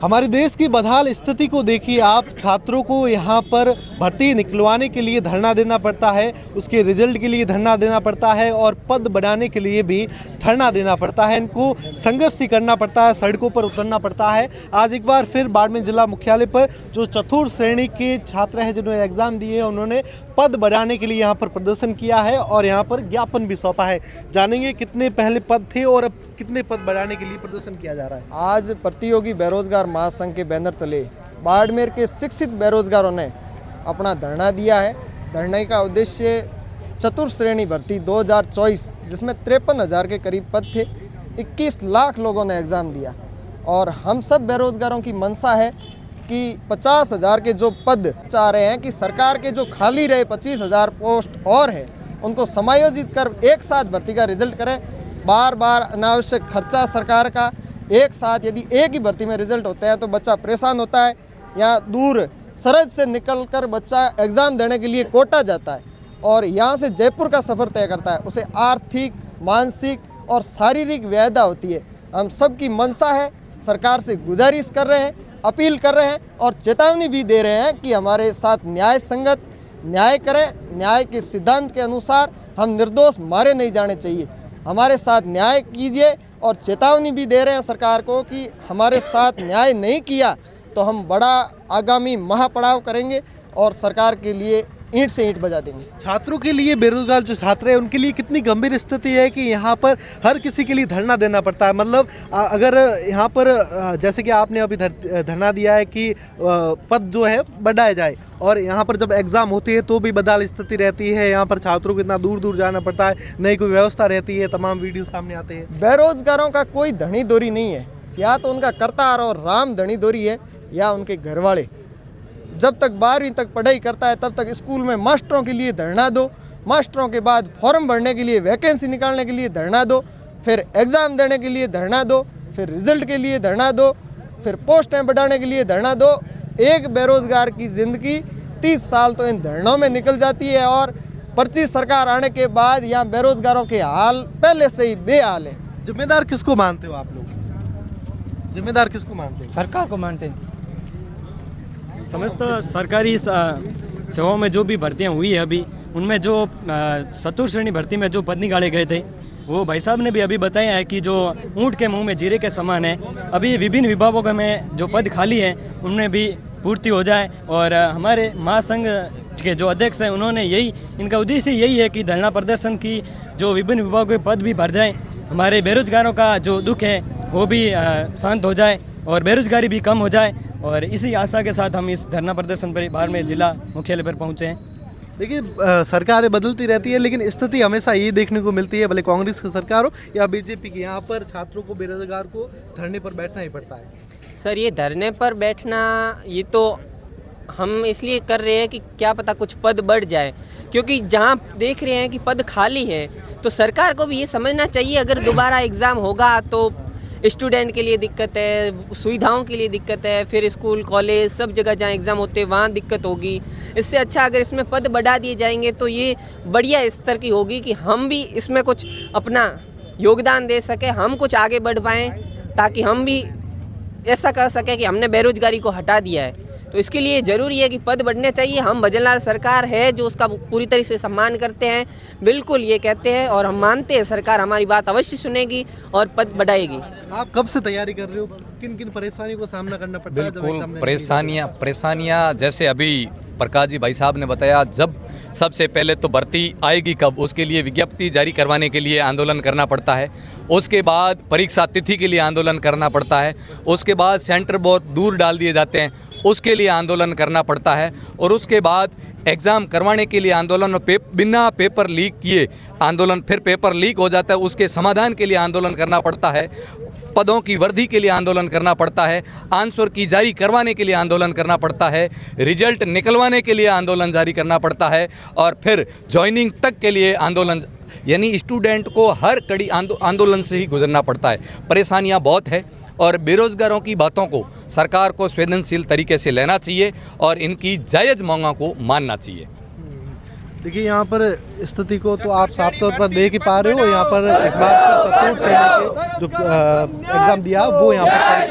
हमारे देश की बदहाल स्थिति को देखिए आप। छात्रों को यहाँ पर भर्ती निकलवाने के लिए धरना देना पड़ता है, उसके रिजल्ट के लिए धरना देना पड़ता है और पद बढ़ाने के लिए भी धरना देना पड़ता है। इनको संघर्ष ही करना पड़ता है, सड़कों पर उतरना पड़ता है। आज एक बार फिर बाड़मेर जिला मुख्यालय पर जो चतुर्थ श्रेणी के छात्र हैं जिन्होंने एग्ज़ाम दिए, उन्होंने पद बढ़ाने के लिए यहाँ पर प्रदर्शन किया है और यहाँ पर ज्ञापन भी सौंपा है। जानेंगे कितने पहले पद थे और अब कितने पद बढ़ाने के लिए प्रदर्शन किया जा रहा है। आज प्रतियोगी बेरोजगार महासंघ के बैनर तले बाड़मेर के शिक्षित बेरोजगारों ने अपना धरना दिया है। धरने का उद्देश्य चतुर्थ श्रेणी भर्ती 2024 जिसमें 53,000 के करीब पद थे, 21 लाख लोगों ने एग्ज़ाम दिया और हम सब बेरोजगारों की मंशा है कि 50,000 के जो पद चाह रहे हैं कि सरकार के जो खाली रहे 25,000 पोस्ट और है उनको समायोजित कर एक साथ भर्ती का रिजल्ट करें। बार बार अनावश्यक खर्चा सरकार का, एक साथ यदि एक ही भर्ती में रिजल्ट होते हैं तो बच्चा परेशान होता है। यहाँ दूर सरहद से निकलकर बच्चा एग्ज़ाम देने के लिए कोटा जाता है और यहाँ से जयपुर का सफ़र तय करता है, उसे आर्थिक, मानसिक और शारीरिक व्ययदा होती है। हम सब की मंशा है, सरकार से गुजारिश कर रहे हैं, अपील कर रहे हैं और चेतावनी भी दे रहे हैं कि हमारे साथ न्याय संगत न्याय करें। न्याय के सिद्धांत के अनुसार हम निर्दोष मारे नहीं जाने चाहिए, हमारे साथ न्याय कीजिए। और चेतावनी भी दे रहे हैं सरकार को कि हमारे साथ न्याय नहीं किया तो हम बड़ा आगामी महापड़ाव करेंगे और सरकार के लिए ईंट से ईंट बजा देंगे। छात्रों के लिए, बेरोजगार जो छात्र हैं उनके लिए कितनी गंभीर स्थिति है कि यहाँ पर हर किसी के लिए धरना देना पड़ता है। मतलब अगर यहाँ पर जैसे कि आपने अभी धरना दिया है कि पद जो है बढ़ाया जाए और यहाँ पर जब एग्ज़ाम होती है तो भी बदहाल स्थिति रहती है। यहाँ पर छात्रों को इतना दूर दूर जाना पड़ता है, नहीं कोई व्यवस्था रहती है, तमाम वीडियो सामने आते हैं। बेरोजगारों का कोई धनी दोरी नहीं है, या तो उनका करतार और राम धनी दोरी है या उनके घर वाले। जब तक 12वीं तक पढ़ाई करता है तब तक स्कूल में मास्टरों के लिए धरना दो, मास्टरों के बाद फॉर्म भरने के लिए, वैकेंसी निकालने के लिए धरना दो, फिर एग्ज़ाम देने के लिए धरना दो, फिर रिजल्ट के लिए धरना दो, फिर पोस्टें बढ़ाने के लिए धरना दो। एक बेरोजगार की ज़िंदगी 30 साल तो इन धरनों में निकल जाती है और पर्ची सरकार आने के बाद यहाँ बेरोजगारों के हाल पहले से ही बेहाल है। जिम्मेदार किसको मानते हो आप लोग? जिम्मेदार किसको मानते हो? सरकार को मानते हैं। समस्त सरकारी सेवाओं में जो भी भर्तियां हुई है अभी, उनमें जो चतुर्थ श्रेणी भर्ती में जो पद निकाले गए थे वो भाई साहब ने भी अभी बताया है कि जो ऊँट के मुंह में जीरे के समान है। अभी विभिन्न विभागों में जो पद खाली है उनमें भी पूर्ति हो जाए और हमारे महासंघ के जो अध्यक्ष हैं उन्होंने यही, इनका उद्देश्य यही है कि धरना प्रदर्शन की जो विभिन्न विभागों के पद भी भर जाएँ, हमारे बेरोजगारों का जो दुख है वो भी शांत हो जाए और बेरोजगारी भी कम हो जाए। और इसी आशा के साथ हम इस धरना प्रदर्शन पर बाड़मेर जिला मुख्यालय पर पहुँचे हैं। देखिए, सरकारें बदलती रहती है लेकिन स्थिति हमेशा ये देखने को मिलती है, भले कांग्रेस की सरकार हो या बीजेपी की, यहाँ पर छात्रों को, बेरोजगार को धरने पर बैठना ही पड़ता है। सर, ये धरने पर बैठना ये तो हम इसलिए कर रहे हैं कि क्या पता कुछ पद बढ़ जाए, क्योंकि जहाँ देख रहे हैं कि पद खाली है तो सरकार को भी ये समझना चाहिए अगर दोबारा एग्ज़ाम होगा तो स्टूडेंट के लिए दिक्कत है, सुविधाओं के लिए दिक्कत है, फिर स्कूल, कॉलेज, सब जगह जहाँ एग्ज़ाम होते हैं वहाँ दिक्कत होगी। इससे अच्छा अगर इसमें पद बढ़ा दिए जाएंगे तो ये बढ़िया स्तर की होगी कि हम भी इसमें कुछ अपना योगदान दे सकें, हम कुछ आगे बढ़ पाएँ, ताकि हम भी ऐसा कर सकें कि हमने बेरोजगारी को हटा दिया है। तो इसके लिए ज़रूरी है कि पद बढ़ने चाहिए। हम भजनलाल सरकार है जो उसका पूरी तरह से सम्मान करते हैं, बिल्कुल ये कहते हैं और हम मानते हैं सरकार हमारी बात अवश्य सुनेगी और पद बढ़ाएगी। आप कब से तैयारी कर रहे हो? किन किन परेशानियों को सामना करना पड़ता है? बिल्कुल परेशानियाँ जैसे अभी प्रकाश जी भाई साहब ने बताया, जब सबसे पहले तो भर्ती आएगी कब, उसके लिए विज्ञप्ति जारी करवाने के लिए आंदोलन करना पड़ता है। उसके बाद परीक्षा तिथि के लिए आंदोलन करना पड़ता है। उसके बाद सेंटर बहुत दूर डाल दिए जाते हैं, उसके लिए आंदोलन करना पड़ता है। और उसके बाद एग्ज़ाम करवाने के लिए आंदोलन और बिना पेपर लीक किए आंदोलन, फिर पेपर लीक हो जाता है उसके समाधान के लिए आंदोलन करना पड़ता है। पदों की वृद्धि के लिए आंदोलन करना पड़ता है, आंसर की जारी करवाने के लिए आंदोलन करना पड़ता है, रिजल्ट निकलवाने के लिए आंदोलन जारी करना पड़ता है और फिर ज्वाइनिंग तक के लिए आंदोलन, यानी स्टूडेंट को हर कड़ी आंदोलन से ही गुजरना पड़ता है। परेशानियां बहुत है और बेरोजगारों की बातों को सरकार को संवेदनशील तरीके से लेना चाहिए और इनकी जायज़ मांगों को मानना चाहिए। देखिए, यहाँ पर स्थिति को तो आप साफ तौर पर देख ही पा रहे हो। यहाँ पर एक बार चतुर्थ श्रेणी के जो एग्ज़ाम दिया वो यहाँ पर